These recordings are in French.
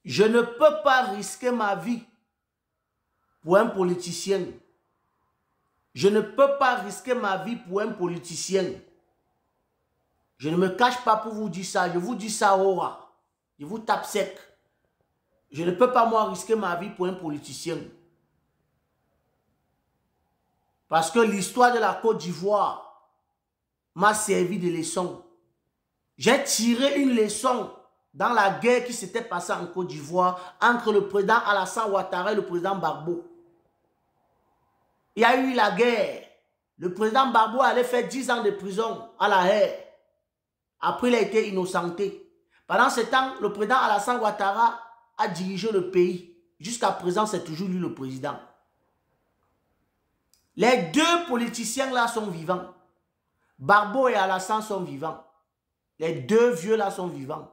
Je ne peux pas risquer ma vie pour un politicien. Je ne peux pas risquer ma vie pour un politicien. Je ne me cache pas pour vous dire ça. Je vous dis ça au ras. Je vous tape sec. Je ne peux pas moi risquer ma vie pour un politicien. Parce que l'histoire de la Côte d'Ivoire m'a servi de leçon. J'ai tiré une leçon dans la guerre qui s'était passée en Côte d'Ivoire entre le président Alassane Ouattara et le président Gbagbo. Il y a eu la guerre. Le président Gbagbo allait faire 10 ans de prison à la haie. Après, il a été innocenté. Pendant ce temps, le président Alassane Ouattara a dirigé le pays. Jusqu'à présent, c'est toujours lui le président. Les deux politiciens là sont vivants. Gbagbo et Alassane sont vivants. Les deux vieux là sont vivants.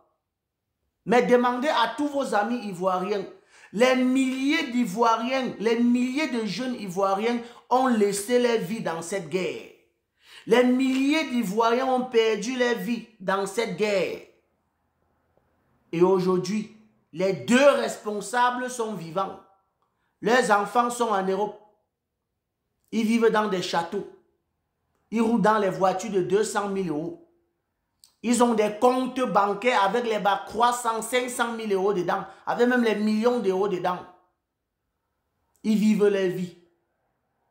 Mais demandez à tous vos amis ivoiriens, les milliers d'Ivoiriens, les milliers de jeunes Ivoiriens ont laissé leur vie dans cette guerre. Les milliers d'Ivoiriens ont perdu leur vie dans cette guerre. Et aujourd'hui, les deux responsables sont vivants. Leurs enfants sont en Europe. Ils vivent dans des châteaux. Ils roulent dans les voitures de 200 000 euros. Ils ont des comptes bancaires avec les bas croissants, 500 000 euros dedans, avec même les millions d'euros dedans. Ils vivent leur vie.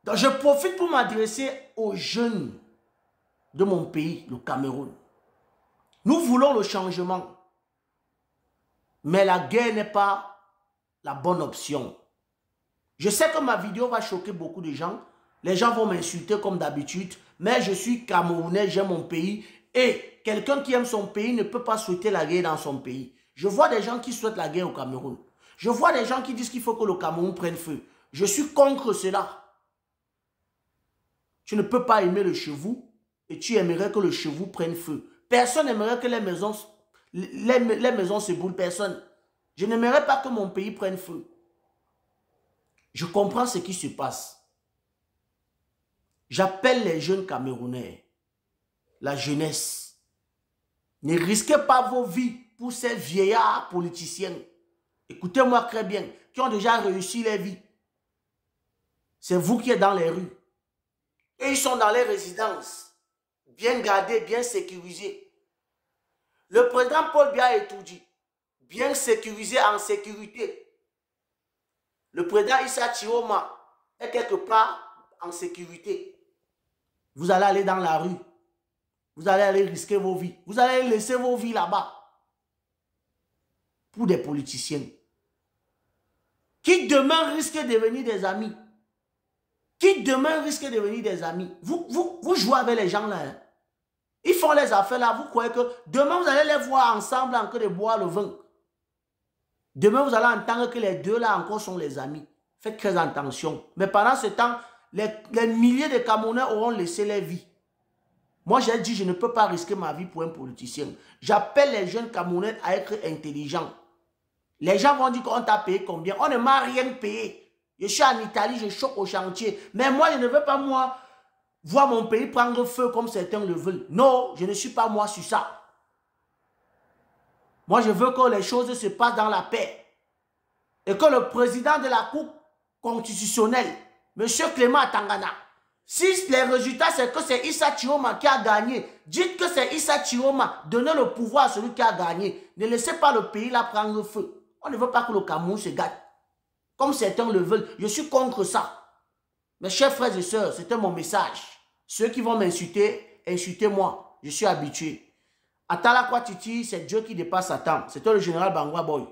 Donc je profite pour m'adresser aux jeunes de mon pays, le Cameroun. Nous voulons le changement. Mais la guerre n'est pas la bonne option. Je sais que ma vidéo va choquer beaucoup de gens. Les gens vont m'insulter comme d'habitude. Mais je suis Camerounais, j'aime mon pays. Et quelqu'un qui aime son pays ne peut pas souhaiter la guerre dans son pays. Je vois des gens qui souhaitent la guerre au Cameroun. Je vois des gens qui disent qu'il faut que le Cameroun prenne feu. Je suis contre cela. Tu ne peux pas aimer le chevou et tu aimerais que le chevou prenne feu. Personne n'aimerait que les maisons se brûlent. Personne. Je n'aimerais pas que mon pays prenne feu. Je comprends ce qui se passe. J'appelle les jeunes Camerounais, la jeunesse. Ne risquez pas vos vies pour ces vieillards politiciens. Écoutez-moi très bien, qui ont déjà réussi leur vie. C'est vous qui êtes dans les rues. Et ils sont dans les résidences, bien gardés, bien sécurisés. Le président Paul Biya a tout dit, bien sécurisé, en sécurité. Le président Issa Chiroma est quelque part en sécurité. Vous allez aller dans la rue. Vous allez aller risquer vos vies. Vous allez laisser vos vies là-bas. Pour des politiciens. Qui demain risquent de devenir des amis. Qui demain risquent de devenir des amis. Vous jouez avec les gens là. Hein? Ils font les affaires là. Vous croyez que demain vous allez les voir ensemble en train de boire le vin. Demain vous allez entendre que les deux là encore sont les amis. Faites très attention. Mais pendant ce temps, les milliers de Camerounais auront laissé leur vie. Moi, j'ai dit, je ne peux pas risquer ma vie pour un politicien. J'appelle les jeunes Camerounais à être intelligents. Les gens vont dire qu'on t'a payé combien. On ne m'a rien payé. Je suis en Italie, je choque au chantier. Mais moi, je ne veux pas, moi, voir mon pays prendre feu comme certains le veulent. Non, je ne suis pas moi sur ça. Moi, je veux que les choses se passent dans la paix. Et que le président de la Cour constitutionnelle, M. Clément Tangana, si les résultats c'est que c'est Issa Chiroma qui a gagné, dites que c'est Issa Chiroma, donnez le pouvoir à celui qui a gagné. Ne laissez pas le pays là prendre feu. On ne veut pas que le Cameroun se gâte. Comme certains le veulent. Je suis contre ça. Mes chers frères et sœurs, c'était mon message. Ceux qui vont m'insulter, insultez-moi. Je suis habitué. Atala Kwatiti, c'est Dieu qui dépasse Satan. C'était le général Bangwa Boy.